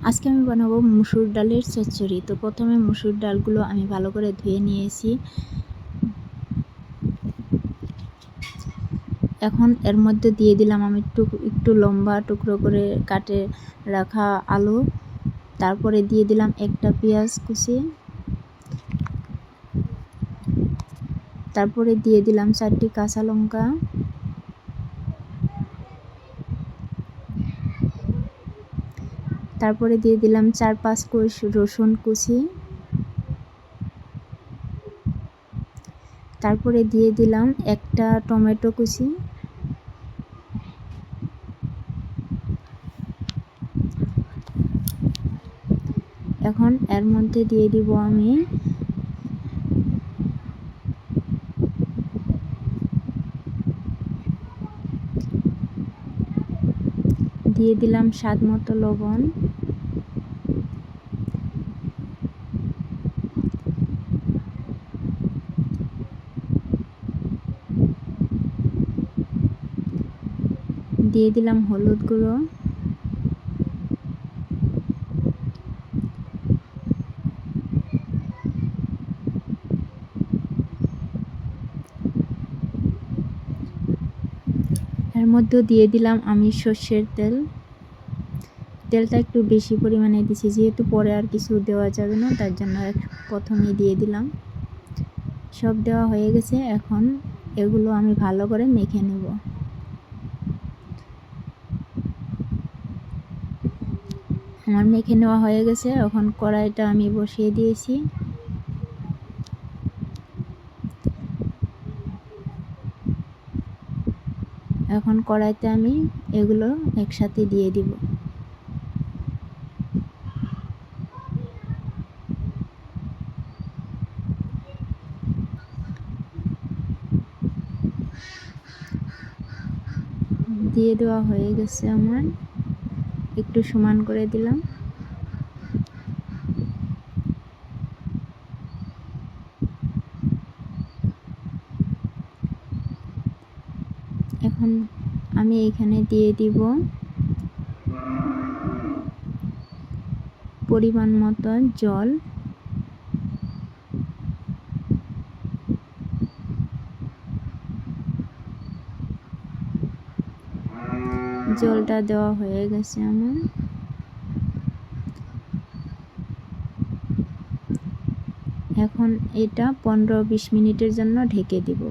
আজকে আমি বানাবো মুসুর ডালের চচ্চড়ি। তো প্রথমে মুসুর ডালগুলো আমি ভালো করে ধুয়ে নিয়েছি। এখন এর মধ্যে দিয়ে দিলাম আমি একটু লম্বা টুকরো করে কাটে রাখা আলু, তারপরে দিয়ে দিলাম একটা পেঁয়াজ কুচি, তারপরে দিয়ে দিলাম 4টি কাঁচা লঙ্কা, তারপরে দিয়ে দিলাম 4-5 কোষ রসুন কুচি, তারপরে দিয়ে দিলাম একটা টমেটো কুচি, এখন এর মধ্যে দিয়ে দিব আমি দিয়ে দিলাম স্বাদ মতো লবণ, দিয়ে দিলাম হলুদ গুঁড়ো, এর মধ্যে দিয়ে দিলাম আমি সর্ষের তেল। তেলটা একটু বেশি পরিমাণে দিছি, যেহেতু পরে আর কিছু দেওয়া যাবে না, তার জন্য প্রথমেই দিয়ে দিলাম। সব দেওয়া হয়ে গেছে, এখন এগুলো আমি ভালো করে মেখে নেব। আমার মেখে নেওয়া হয়ে গেছে, এখন কড়াইটা আমি বসিয়ে দিয়েছি। এখন কড়াইতে আমি এগুলো একসাথে দিয়ে দিব। দিয়ে দেওয়া হয়ে গেছে আমার, একটু সমান করে দিলাম। এখন আমি এখানে দিয়ে দিব পরিমাণ মতো জল, জলটা দেওয়া হয়ে গেছে আমার। এখন এটা 15-20 মিনিটের জন্য ঢেকে দিব।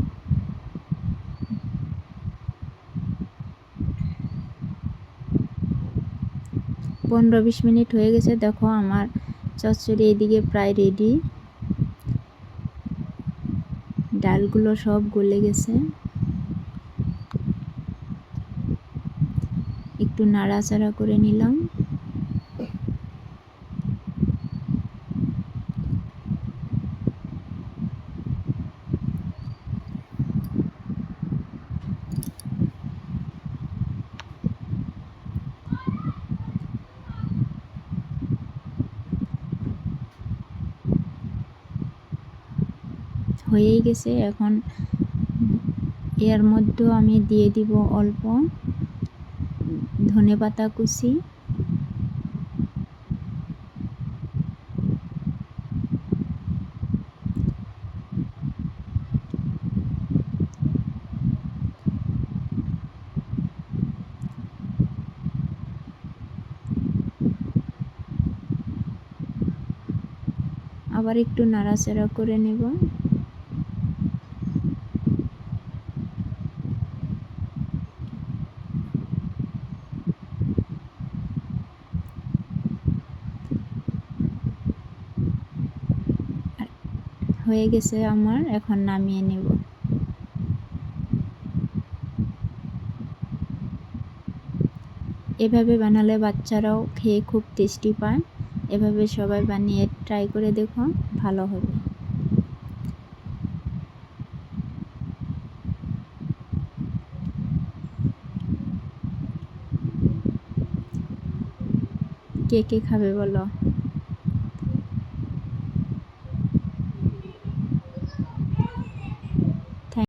15-20 মিনিট হয়ে গেছে, দেখো আমার চচ্চড়ি এদিকে প্রায় রেডি। ডালগুলো সব গলে গেছে, একটু নাড়াচাড়া করে নিলাম। হয়েই গেছে, এখন এর মধ্যে আমি দিয়ে দিব অল্প ধনেপাতা কুচি, আবার একটু নাড়াচাড়া করে নেব। হয়ে গেছে আমার, এখন নামিয়ে নেব। এভাবে বানালে বাচ্চারাও খেয়ে খুব টেস্টি পায়। এভাবে সবাই বানিয়ে ট্রাই করে দেখো, ভালো হবে। কে কে খাবে বলো।